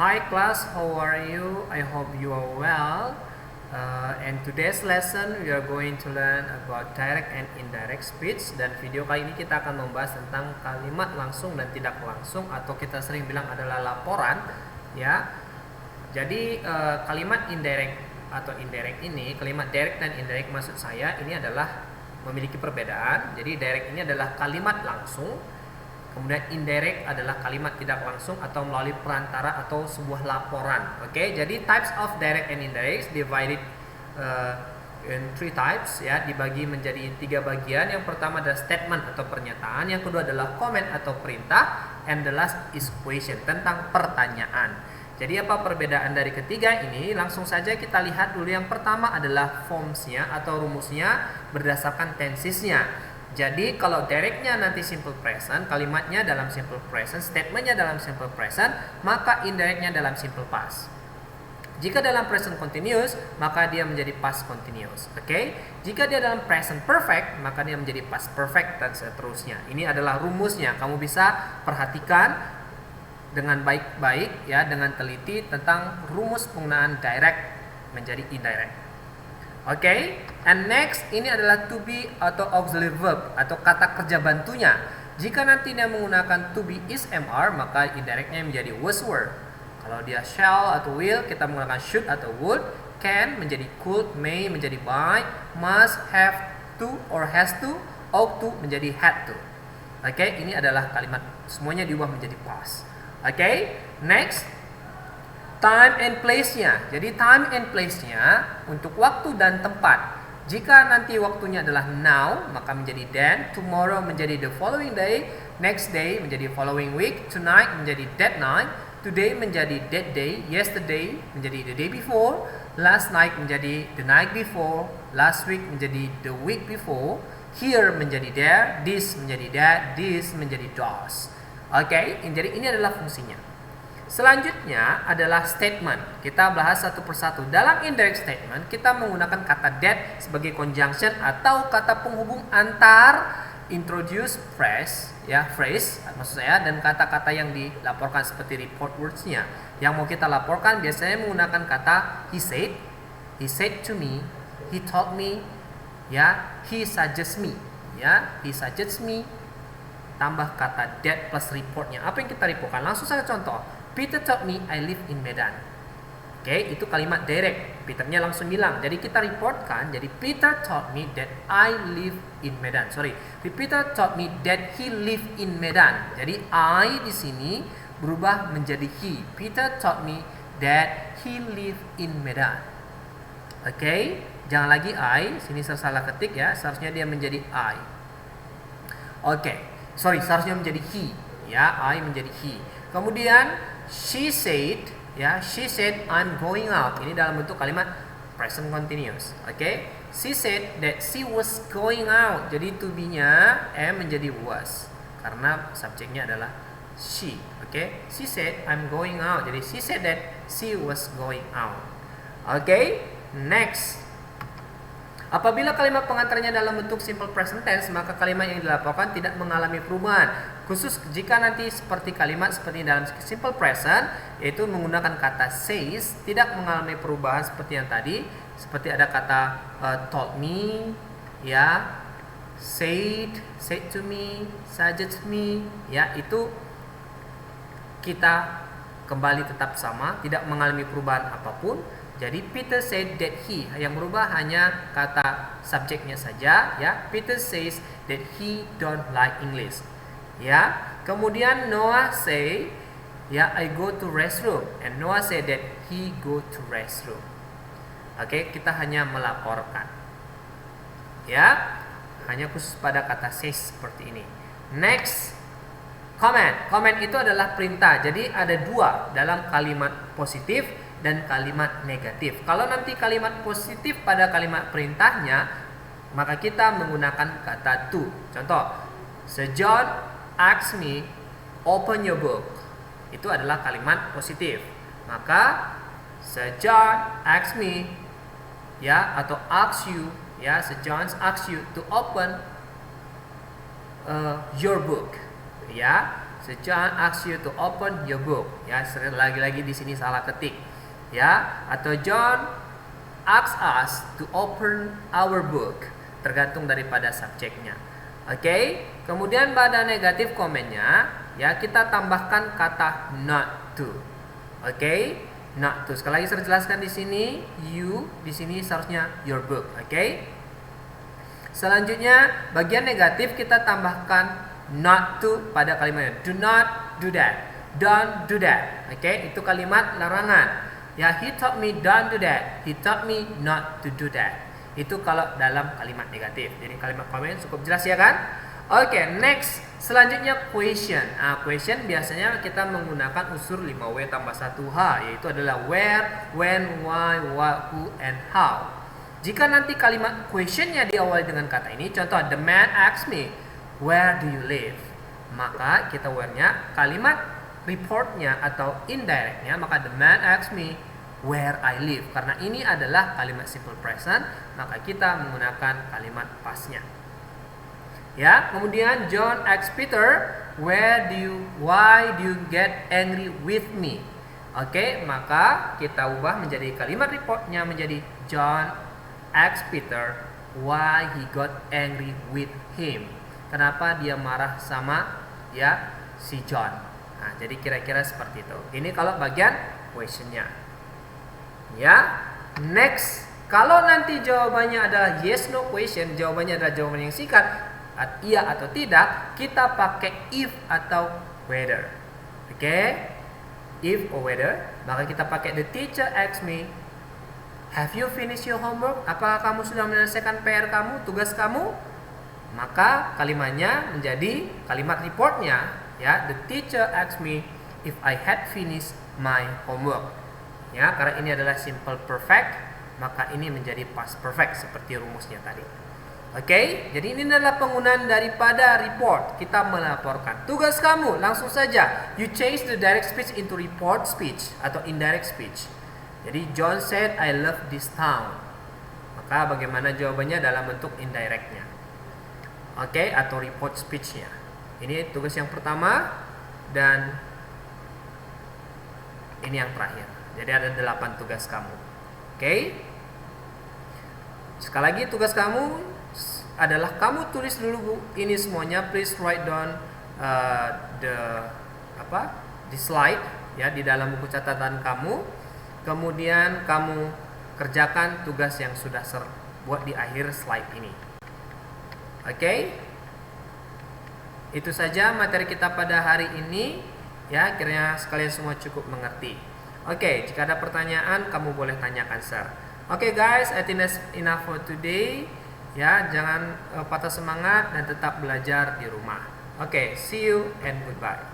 Hi class, how are you? I hope you are well. And today's lesson we are going to learn about direct and indirect speech. Dan video kali ini kita akan membahas tentang kalimat langsung dan tidak langsung, atau kita sering bilang adalah laporan, ya. Jadi kalimat indirect atau indirect ini, kalimat direct dan indirect maksud saya ini adalah memiliki perbedaan. Jadi direct ini adalah kalimat langsung, kemudian indirect adalah kalimat tidak langsung atau melalui perantara atau sebuah laporan. Oke, jadi types of direct and indirect divided in three types, ya, dibagi menjadi 3 bagian. Yang pertama adalah statement atau pernyataan, yang kedua adalah comment atau perintah, and the last is question, tentang pertanyaan. Jadi apa perbedaan dari ketiga ini? Langsung saja kita lihat dulu. Yang pertama adalah formsnya atau rumusnya berdasarkan tensesnya. Jadi kalau directnya nanti simple present, kalimatnya dalam simple present, statementnya dalam simple present, maka indirectnya dalam simple past. Jika dalam present continuous, maka dia menjadi past continuous. Oke? Jika dia dalam present perfect, maka dia menjadi past perfect, dan seterusnya. Ini adalah rumusnya. Kamu bisa perhatikan dengan baik-baik, ya, dengan teliti tentang rumus penggunaan direct menjadi indirect. Oke, and next ini adalah to be atau auxiliary verb atau kata kerja bantunya. Jika nanti dia menggunakan to be is mr, maka indirectnya menjadi was were. Kalau dia shall atau will, kita menggunakan should atau would. Can menjadi could, may menjadi might, must, have to or has to, ought to menjadi had to. Oke, ini adalah kalimat semuanya diubah menjadi past. Oke, next time and place-nya. Jadi time and place-nya untuk waktu dan tempat. Jika nanti waktunya adalah now, maka menjadi then. Tomorrow menjadi the following day. Next day menjadi following week. Tonight menjadi that night. Today menjadi that day. Yesterday menjadi the day before. Last night menjadi the night before. Last week menjadi the week before. Here menjadi there. This menjadi that. This menjadi those. Oke, jadi ini adalah fungsinya. Selanjutnya adalah statement. Kita bahas satu persatu. Dalam indirect statement, kita menggunakan kata that sebagai conjunction atau kata penghubung antar introduce phrase, ya, phrase maksud saya, dan kata-kata yang dilaporkan seperti report words-nya. Yang mau kita laporkan biasanya menggunakan kata he said to me, he told me, ya, he suggests me, ya, he suggests me, tambah kata that plus reportnya. Apa yang kita reportkan? Langsung saja contoh. Peter told me I live in Medan. Oke, itu kalimat direct. Peternya langsung bilang. Jadi kita reportkan. Jadi Peter told me that I live in Medan. Sorry. Peter told me that he live in Medan. Jadi I di sini berubah menjadi he. Peter told me that he live in Medan. Oke, jangan lagi I. Sini saya salah ketik, ya. Seharusnya dia menjadi I. Oke. Sorry, seharusnya menjadi he, ya, I menjadi he. Kemudian she said, ya, she said I'm going out. Ini dalam bentuk kalimat present continuous. Oke, she said that she was going out. Jadi to be-nya menjadi was karena subjeknya adalah she. Oke, she said I'm going out. Jadi she said that she was going out. Oke, next. Apabila kalimat pengantarnya dalam bentuk simple present tense, maka kalimat yang dilaporkan tidak mengalami perubahan. Khusus jika nanti seperti kalimat seperti dalam simple present, yaitu menggunakan kata says, tidak mengalami perubahan seperti yang tadi. Seperti ada kata told me, ya, said to me, suggest me, ya, itu kita kembali tetap sama, tidak mengalami perubahan apapun. Jadi Peter said that he, yang berubah hanya kata subjeknya saja, ya. Peter says that he don't like English, ya. Kemudian Noah say, ya, I go to restroom, and Noah said that he go to restroom. Oke, kita hanya melaporkan, ya, hanya khusus pada kata says seperti ini. Next, comment. Comment itu adalah perintah. Jadi ada 2 dalam kalimat positif dan kalimat negatif. Kalau nanti kalimat positif pada kalimat perintahnya, maka kita menggunakan kata to. Contoh, Sir John asked me, open your book. Itu adalah kalimat positif. Maka Sir John asked me, ya, atau ask you, ya, Sir John asked you to open your book, ya. So John asks you to open your book. Ya, lagi-lagi di sini salah ketik. Ya, atau John asks us to open our book. Tergantung daripada subjeknya. Oke, kemudian pada negatif komennya ya kita tambahkan kata not to. Oke, not to. Sekali lagi saya jelaskan di sini, you di sini seharusnya your book. Oke. Selanjutnya bagian negatif kita tambahkan not to pada kalimatnya. Do not do that. Don't do that. Oke, itu kalimat larangan. Ya, he taught me don't do that. He taught me not to do that. Itu kalau dalam kalimat negatif. Jadi kalimat komen cukup jelas ya kan? Oke, next. Selanjutnya question. Question biasanya kita menggunakan unsur 5W tambah 1H, yaitu adalah where, when, why, what, who, and how. Jika nanti kalimat questionnya diawali dengan kata ini, contoh the man asked me, where do you live? Maka kita where-nya kalimat reportnya atau indirectnya, maka the man asked me where I live. Karena ini adalah kalimat simple present, maka kita menggunakan kalimat past-nya. Ya, kemudian John asked Peter, why do you get angry with me? Oke, maka kita ubah menjadi kalimat reportnya menjadi John asked Peter why he got angry with him. Kenapa dia marah sama ya si John. Nah, jadi kira-kira seperti itu. Ini kalau bagian questionnya. Ya, next. Kalau nanti jawabannya adalah yes no question, jawabannya adalah jawaban yang singkat, iya atau tidak, kita pakai if atau whether. Oke? If or whether, maka kita pakai the teacher asked me, have you finished your homework? Apakah kamu sudah menyelesaikan PR kamu, tugas kamu? Maka kalimatnya menjadi kalimat reportnya, ya, the teacher asked me if I had finished my homework. Ya, karena ini adalah simple perfect, maka ini menjadi past perfect seperti rumusnya tadi. Oke, jadi ini adalah penggunaan daripada report. Kita melaporkan. Tugas kamu langsung saja, you change the direct speech into report speech atau indirect speech. Jadi John said I love this town. Maka bagaimana jawabannya dalam bentuk indirectnya. Oke, atau report speech-nya. Ini tugas yang pertama dan ini yang terakhir. Jadi ada 8 tugas kamu. Oke. Sekali lagi tugas kamu adalah kamu tulis dulu ini semuanya. Please write down the slide ya di dalam buku catatan kamu. Kemudian kamu kerjakan tugas yang sudah buat di akhir slide ini. Oke. Itu saja materi kita pada hari ini. Ya, kiranya sekalian semua cukup mengerti. Oke, jika ada pertanyaan kamu boleh tanyakan, sir. Oke guys, I think that's enough for today. Ya, jangan patah semangat dan tetap belajar di rumah. Oke, see you and goodbye.